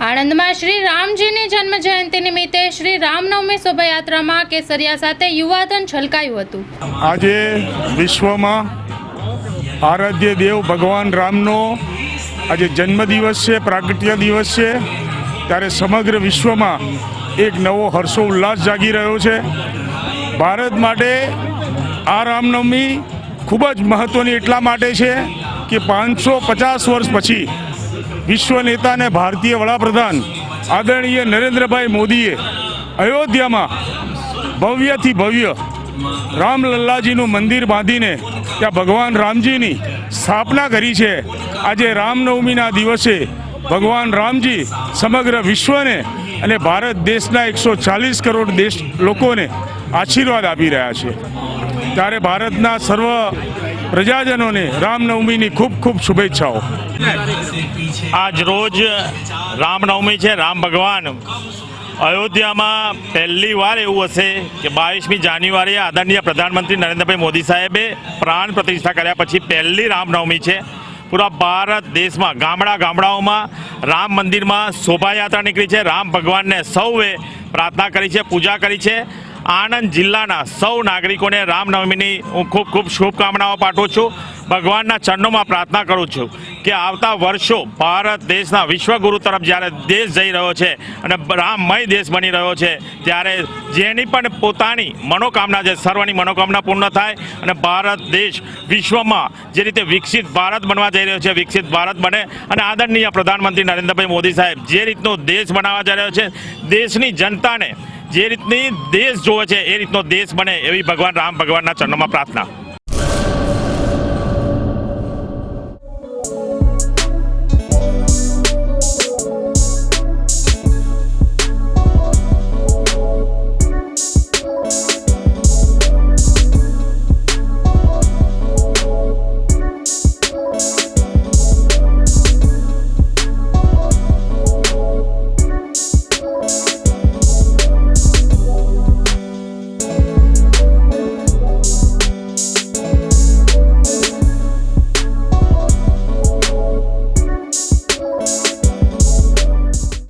આણંદમાં શ્રી રામજીની જન્મ જયંતિ નિમિત્તે શ્રી રામનવમી શોભાયાત્રામાં કેસરિયા સાથે યુવાધન છલકાયું હતું। આજે વિશ્વમાં આરાધ્ય દેવ ભગવાન રામનો આજે જન્મદિવસ છે, પ્રાગટ્ય દિવસ છે, ત્યારે સમગ્ર વિશ્વમાં એક નવો હર્ષોલ્લાસ જાગી રહ્યો છે। ભારત માટે આ રામનવમી ખૂબ જ મહત્ત્વની એટલા માટે છે કે 550 વર્ષ પછી વિશ્વ નેતા અને ભારતીય વડાપ્રધાન આદરણીય નરેન્દ્રભાઈ મોદીએ અયોધ્યામાં ભવ્યથી ભવ્ય રામલલ્લાજીનું મંદિર બાંધીને ત્યાં ભગવાન રામજીની સ્થાપના કરી છે। આજે રામનવમીના દિવસે ભગવાન રામજી સમગ્ર વિશ્વને અને ભારત દેશના 140 કરોડ દેશ લોકોને આશીર્વાદ આપી રહ્યા છે। ત્યારે ભારતના સર્વ પ્રજાજનોને રામનવમીની ખૂબ ખૂબ શુભેચ્છાઓ। આજ રોજ રામનવમી છે। રામ ભગવાન અયોધ્યામાં પહેલી વાર એવું હશે કે 22મી જાન્યુઆરીએ આદરણીય પ્રધાનમંત્રી નરેન્દ્રભાઈ મોદી સાહેબે પ્રાણ પ્રતિષ્ઠા કર્યા પછી પહેલી રામનવમી છે। પૂરા ભારત દેશમાં ગામડાઓમાં રામ મંદિરમાં શોભાયાત્રા નીકળી છે। રામ ભગવાનને સૌએ પ્રાર્થના કરી છે, પૂજા કરી છે। આણંદ જિલ્લાના સૌ નાગરિકોને રામનવમીની હું ખૂબ ખૂબ શુભકામનાઓ પાઠવું છું। ભગવાનના ચરણોમાં પ્રાર્થના કરું છું કે આવતા વર્ષો ભારત દેશના વિશ્વગુરુ તરફ જ્યારે દેશ જઈ રહ્યો છે અને રામમય દેશ બની રહ્યો છે, ત્યારે જેની પણ પોતાની મનોકામના છે, સર્વની મનોકામના પૂર્ણ થાય અને ભારત દેશ વિશ્વમાં જે રીતે વિકસિત ભારત બનવા જઈ રહ્યો છે, વિકસિત ભારત બને અને આદરણીય પ્રધાનમંત્રી નરેન્દ્રભાઈ મોદી સાહેબ જે રીતનો દેશ બનાવવા જઈ રહ્યો છે, દેશની જનતાને જે રીતની દેશ જોવે છે એ રીતનો દેશ બને એવી ભગવાન રામ ભગવાનના ચરણોમાં પ્રાર્થના।